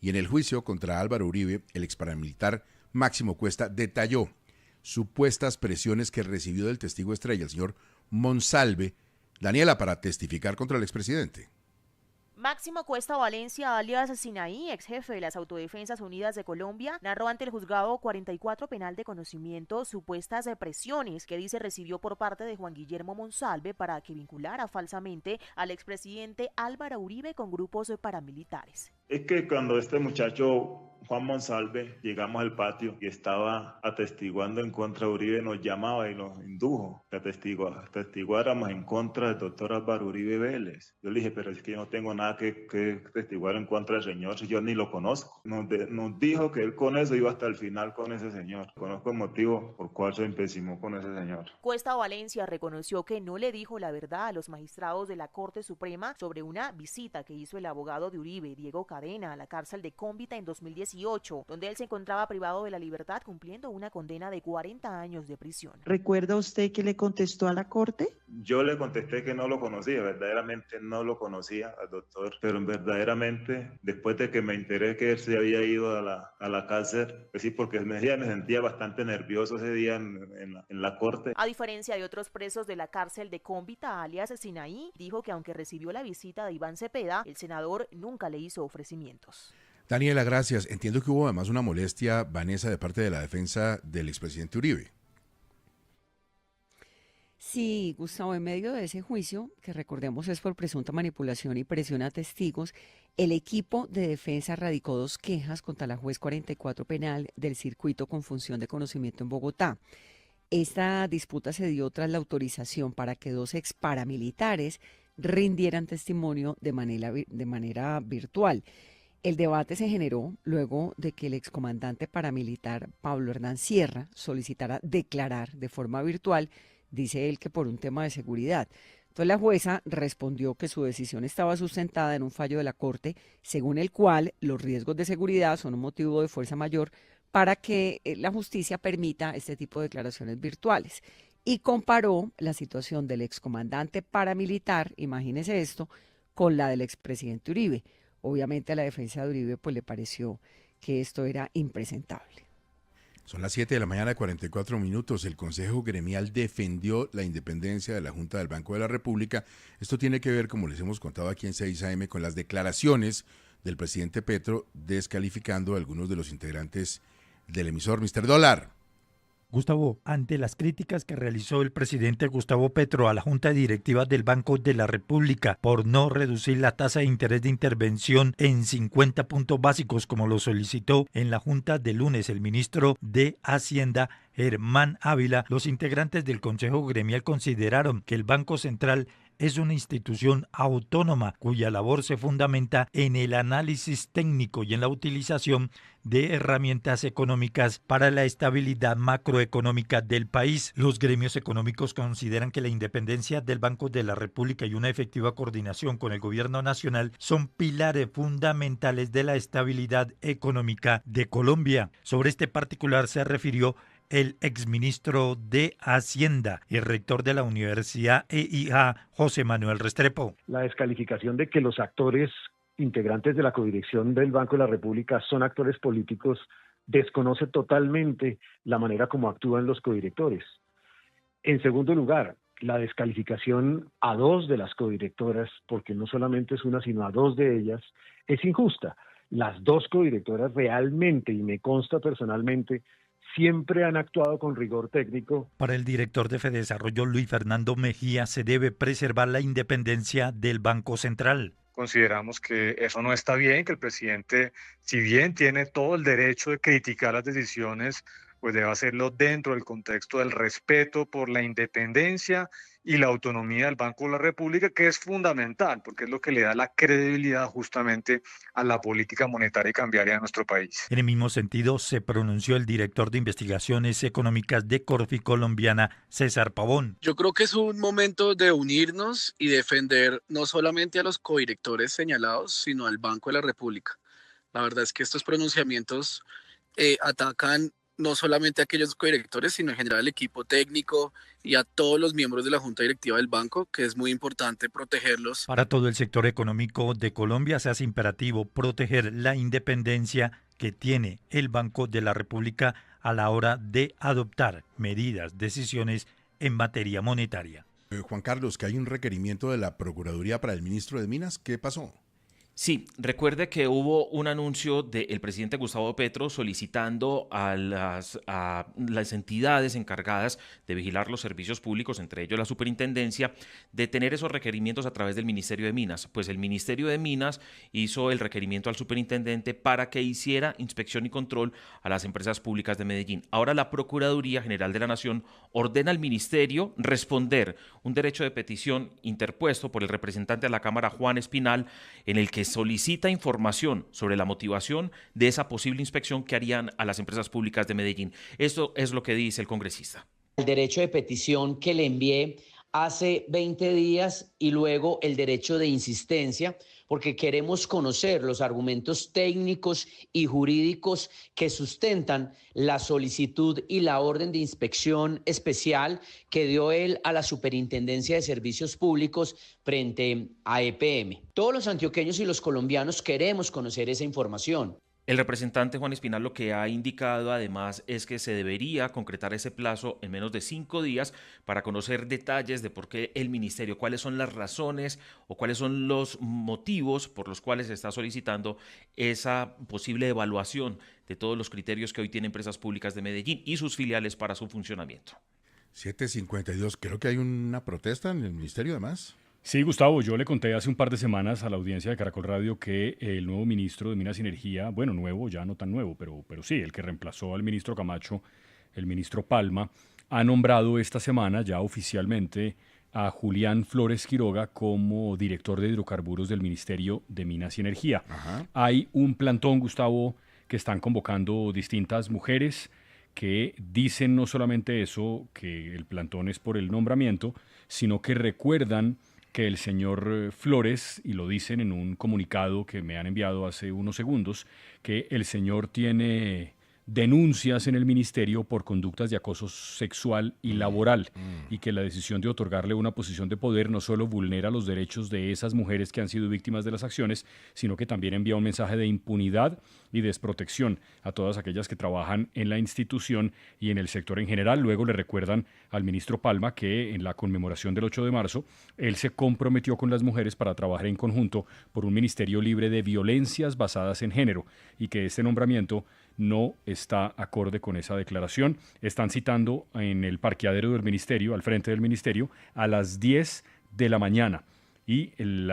Y en el juicio contra Álvaro Uribe, el ex paramilitar Máximo Cuesta detalló supuestas presiones que recibió del testigo estrella, el señor Monsalve, Daniela, para testificar contra el expresidente. Máximo Cuesta Valencia, alias Sinaí, ex jefe de las Autodefensas Unidas de Colombia, narró ante el juzgado 44 penal de conocimiento supuestas presiones que dice recibió por parte de Juan Guillermo Monsalve para que vinculara falsamente al expresidente Álvaro Uribe con grupos paramilitares. Es que cuando este muchacho Juan Monsalve llegamos al patio y estaba atestiguando en contra de Uribe, nos llamaba y nos indujo que atestiguáramos en contra del doctor Álvaro Uribe Vélez. Yo le dije, pero es que yo no tengo nada que atestiguar en contra del señor, si yo ni lo conozco. Nos dijo que él con eso iba hasta el final con ese señor. Conozco el motivo por cual se empecinó con ese señor. Cuesta Valencia reconoció que no le dijo la verdad a los magistrados de la Corte Suprema sobre una visita que hizo el abogado de Uribe, Diego Cadena, a la cárcel de Cómbita en 2018, donde él se encontraba privado de la libertad cumpliendo una condena de 40 años de prisión. ¿Recuerda usted que le contestó a la Corte? Yo le contesté que no lo conocía, verdaderamente no lo conocía al doctor, pero verdaderamente después de que me enteré que él se había ido a la cárcel, pues sí, porque me sentía bastante nervioso ese día en la corte. A diferencia de otros presos de la cárcel de Cómbita, alias Sinaí, dijo que aunque recibió la visita de Iván Cepeda, el senador nunca le hizo ofrecimientos. Daniela, gracias. Entiendo que hubo además una molestia, Vanessa, de parte de la defensa del expresidente Uribe. Sí, Gustavo, en medio de ese juicio, que recordemos es por presunta manipulación y presión a testigos, el equipo de defensa radicó 2 quejas contra la juez 44 penal del circuito con función de conocimiento en Bogotá. Esta disputa se dio tras la autorización para que 2 ex paramilitares rindieran testimonio de manera virtual. El debate se generó luego de que el excomandante paramilitar Pablo Hernán Sierra solicitara declarar de forma virtual, dice él que por un tema de seguridad. Entonces la jueza respondió que su decisión estaba sustentada en un fallo de la Corte, según el cual los riesgos de seguridad son un motivo de fuerza mayor para que la justicia permita este tipo de declaraciones virtuales. Y comparó la situación del excomandante paramilitar, imagínese esto, con la del expresidente Uribe. Obviamente a la defensa de Uribe pues le pareció que esto era impresentable. Son las 7 de la mañana, 44 minutos. El Consejo Gremial defendió la independencia de la Junta del Banco de la República. Esto tiene que ver, como les hemos contado aquí en 6 AM, con las declaraciones del presidente Petro descalificando a algunos de los integrantes del emisor. Mr. Dólar. Gustavo, ante las críticas que realizó el presidente Gustavo Petro a la Junta Directiva del Banco de la República por no reducir la tasa de interés de intervención en 50 puntos básicos como lo solicitó en la Junta de lunes el ministro de Hacienda, Germán Ávila, los integrantes del Consejo Gremial consideraron que el Banco Central es una institución autónoma cuya labor se fundamenta en el análisis técnico y en la utilización de herramientas económicas para la estabilidad macroeconómica del país. Los gremios económicos consideran que la independencia del Banco de la República y una efectiva coordinación con el gobierno nacional son pilares fundamentales de la estabilidad económica de Colombia. Sobre este particular se refirió el exministro de Hacienda y rector de la Universidad EIA, José Manuel Restrepo. La descalificación de que los actores integrantes de la codirección del Banco de la República son actores políticos desconoce totalmente la manera como actúan los codirectores. En segundo lugar, la descalificación a 2 de las codirectoras, porque no solamente es una, sino a 2 de ellas, es injusta. Las 2 codirectoras realmente, y me consta personalmente, siempre han actuado con rigor técnico. Para el director de Fedesarrollo, Luis Fernando Mejía, se debe preservar la independencia del Banco Central. Consideramos que eso no está bien, que el presidente, si bien tiene todo el derecho de criticar las decisiones, pues debe hacerlo dentro del contexto del respeto por la independencia y la autonomía del Banco de la República, que es fundamental, porque es lo que le da la credibilidad justamente a la política monetaria y cambiaria de nuestro país. En el mismo sentido, se pronunció el director de Investigaciones Económicas de Corfi Colombiana, César Pavón. Yo creo que es un momento de unirnos y defender no solamente a los codirectores señalados, sino al Banco de la República. La verdad es que estos pronunciamientos atacan no solamente a aquellos codirectores, sino en general al equipo técnico y a todos los miembros de la junta directiva del banco, que es muy importante protegerlos. Para todo el sector económico de Colombia se hace imperativo proteger la independencia que tiene el Banco de la República a la hora de adoptar medidas, decisiones en materia monetaria. Juan Carlos, que hay un requerimiento de la Procuraduría para el ministro de Minas. ¿Qué pasó? Sí, recuerde que hubo un anuncio del presidente Gustavo Petro solicitando a las entidades encargadas de vigilar los servicios públicos, entre ellos la superintendencia, de tener esos requerimientos a través del Ministerio de Minas. Pues el Ministerio de Minas hizo el requerimiento al superintendente para que hiciera inspección y control a las empresas públicas de Medellín. Ahora la Procuraduría General de la Nación ordena al Ministerio responder un derecho de petición interpuesto por el representante de la Cámara, Juan Espinal, en el que solicita información sobre la motivación de esa posible inspección que harían a las empresas públicas de Medellín. Esto es lo que dice el congresista. El derecho de petición que le envié hace 20 días y luego el derecho de insistencia, porque queremos conocer los argumentos técnicos y jurídicos que sustentan la solicitud y la orden de inspección especial que dio él a la Superintendencia de Servicios Públicos frente a EPM. Todos los antioqueños y los colombianos queremos conocer esa información. El representante Juan Espinal lo que ha indicado además es que se debería concretar ese plazo en menos de 5 días para conocer detalles de por qué el ministerio, cuáles son las razones o cuáles son los motivos por los cuales se está solicitando esa posible evaluación de todos los criterios que hoy tienen empresas públicas de Medellín y sus filiales para su funcionamiento. 7:52, creo que hay una protesta en el ministerio además. Sí, Gustavo, yo le conté hace un par de semanas a la audiencia de Caracol Radio que el nuevo ministro de Minas y Energía, bueno, nuevo, ya no tan nuevo, pero sí, el que reemplazó al ministro Camacho, el ministro Palma, ha nombrado esta semana ya oficialmente a Julián Flores Quiroga como director de hidrocarburos del Ministerio de Minas y Energía. Ajá. Hay un plantón, Gustavo, que están convocando distintas mujeres que dicen no solamente eso, que el plantón es por el nombramiento, sino que recuerdan que el señor Flores, y lo dicen en un comunicado que me han enviado hace unos segundos, que el señor tiene denuncias en el ministerio por conductas de acoso sexual y laboral y que la decisión de otorgarle una posición de poder no solo vulnera los derechos de esas mujeres que han sido víctimas de las acciones, sino que también envía un mensaje de impunidad y desprotección a todas aquellas que trabajan en la institución y en el sector en general. Luego le recuerdan al ministro Palma que en la conmemoración del 8 de marzo él se comprometió con las mujeres para trabajar en conjunto por un ministerio libre de violencias basadas en género y que este nombramiento no está acorde con esa declaración. Están citando en el parqueadero del ministerio, al frente del ministerio, a las 10 de la mañana. Y el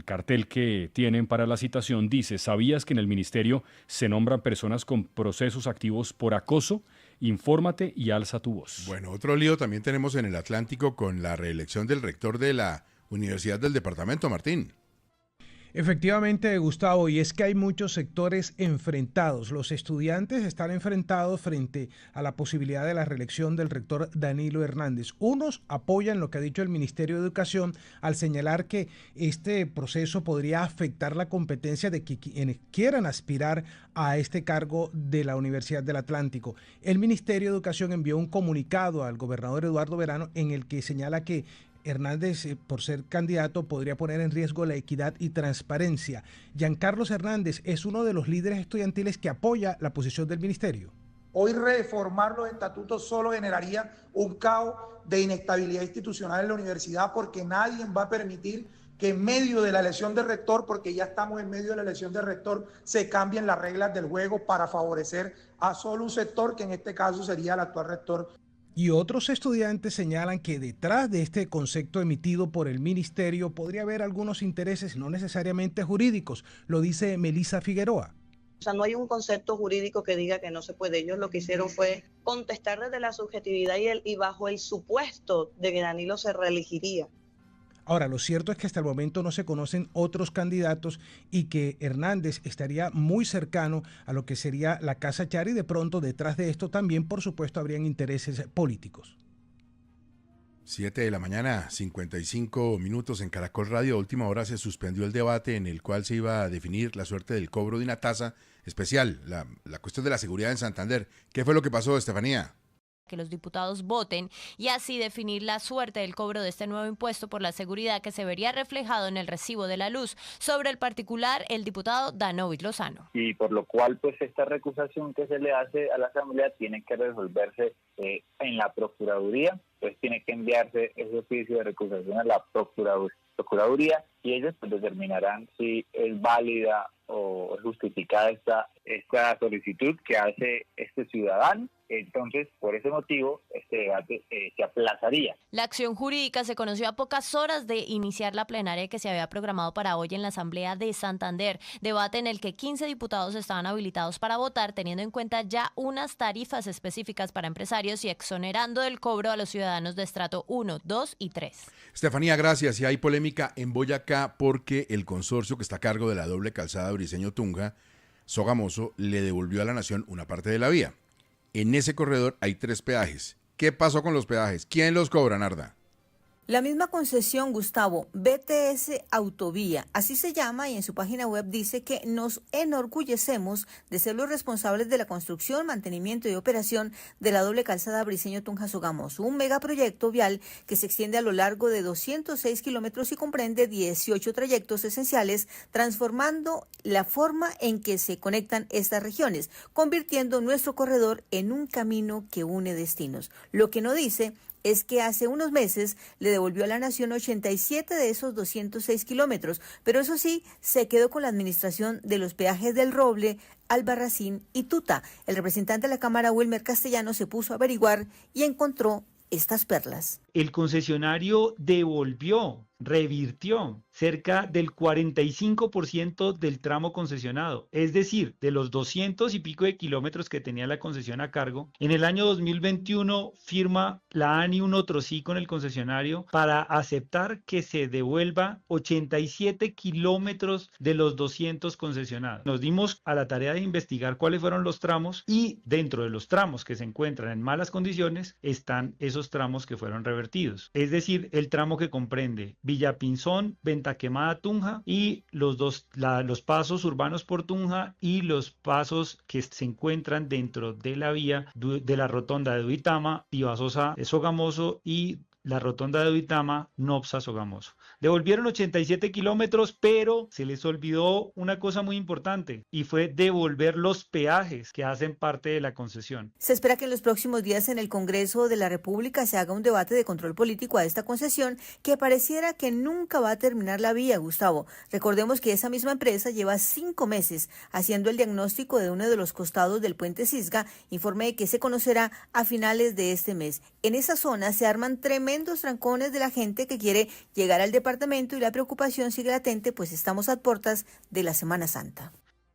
cartel que tienen para la citación dice: ¿sabías que en el ministerio se nombran personas con procesos activos por acoso? Infórmate y alza tu voz. Bueno, otro lío también tenemos en el Atlántico con la reelección del rector de la Universidad del Departamento, Martín. Efectivamente, Gustavo, y es que hay muchos sectores enfrentados. Los estudiantes están enfrentados frente a la posibilidad de la reelección del rector Danilo Hernández. Unos apoyan lo que ha dicho el Ministerio de Educación al señalar que este proceso podría afectar la competencia de quienes quieran aspirar a este cargo de la Universidad del Atlántico. El Ministerio de Educación envió un comunicado al gobernador Eduardo Verano en el que señala que Hernández, por ser candidato, podría poner en riesgo la equidad y transparencia. Giancarlos Hernández es uno de los líderes estudiantiles que apoya la posición del ministerio. Hoy reformar los estatutos solo generaría un caos de inestabilidad institucional en la universidad, porque nadie va a permitir que en medio de la elección de rector, porque ya estamos en medio de la elección de rector, se cambien las reglas del juego para favorecer a solo un sector, que en este caso sería el actual rector. Y otros estudiantes señalan que detrás de este concepto emitido por el ministerio podría haber algunos intereses no necesariamente jurídicos, lo dice Melissa Figueroa. O sea, no hay un concepto jurídico que diga que no se puede. Ellos lo que hicieron fue contestar desde la subjetividad y bajo el supuesto de que Danilo se reelegiría. Ahora, lo cierto es que hasta el momento no se conocen otros candidatos y que Hernández estaría muy cercano a lo que sería la Casa Char, y de pronto detrás de esto también, por supuesto, habrían intereses políticos. 7 de la mañana, 55 minutos en Caracol Radio. A última hora se suspendió el debate en el cual se iba a definir la suerte del cobro de una tasa especial, la cuestión de la seguridad en Santander. ¿Qué fue lo que pasó, Estefanía? Que los diputados voten y así definir la suerte del cobro de este nuevo impuesto por la seguridad que se vería reflejado en el recibo de la luz. Sobre el particular, el diputado Danovit Lozano. Y por lo cual, pues esta recusación que se le hace a la Asamblea tiene que resolverse en la Procuraduría, pues tiene que enviarse ese oficio de recusación a la Procuraduría y ellos pues determinarán si es válida o justificada esta solicitud que hace este ciudadano. Entonces, por ese motivo, este debate se aplazaría. La acción jurídica se conoció a pocas horas de iniciar la plenaria que se había programado para hoy en la Asamblea de Santander, debate en el que 15 diputados estaban habilitados para votar, teniendo en cuenta ya unas tarifas específicas para empresarios y exonerando del cobro a los ciudadanos de estrato 1, 2 y 3. Estefanía, gracias. Y hay polémica en Boyacá porque el consorcio que está a cargo de la doble calzada Briceño-Tunja, Sogamoso, le devolvió a la nación una parte de la vía. En ese corredor hay 3 peajes. ¿Qué pasó con los peajes? ¿Quién los cobra, Narda? La misma concesión, Gustavo, BTS Autovía, así se llama, y en su página web dice que nos enorgullecemos de ser los responsables de la construcción, mantenimiento y operación de la doble calzada Briceño-Tunja-Sogamoso, un megaproyecto vial que se extiende a lo largo de 206 kilómetros y comprende 18 trayectos esenciales, transformando la forma en que se conectan estas regiones, convirtiendo nuestro corredor en un camino que une destinos. Lo que no dice es que hace unos meses le devolvió a la nación 87 de esos 206 kilómetros, pero eso sí, se quedó con la administración de los peajes del Roble, Albarracín y Tuta. El representante de la Cámara, Wilmer Castellano, se puso a averiguar y encontró estas perlas. El concesionario revirtió cerca del 45% del tramo concesionado, es decir, de los 200 y pico de kilómetros que tenía la concesión a cargo. En el año 2021 firma la ANI un otro sí con el concesionario para aceptar que se devuelva 87 kilómetros de los 200 concesionados. Nos dimos a la tarea de investigar cuáles fueron los tramos y dentro de los tramos que se encuentran en malas condiciones están esos tramos que fueron revertidos, es decir, el tramo que comprende Villapinzón, Venta Quemada, Tunja y los pasos urbanos por Tunja y los pasos que se encuentran dentro de la vía de la rotonda de Duitama, Pivasosa, Sogamoso y la rotonda de Duitama, Nopsa, Sogamoso. Devolvieron 87 kilómetros, pero se les olvidó una cosa muy importante y fue devolver los peajes que hacen parte de la concesión. Se espera que en los próximos días en el Congreso de la República se haga un debate de control político a esta concesión que pareciera que nunca va a terminar la vía, Gustavo. Recordemos que esa misma empresa lleva 5 meses haciendo el diagnóstico de uno de los costados del puente Cisga, informe que se conocerá a finales de este mes. En esa zona se arman tremendos trancones de la gente que quiere llegar al departamento y la preocupación sigue latente, pues estamos a puertas de la Semana Santa.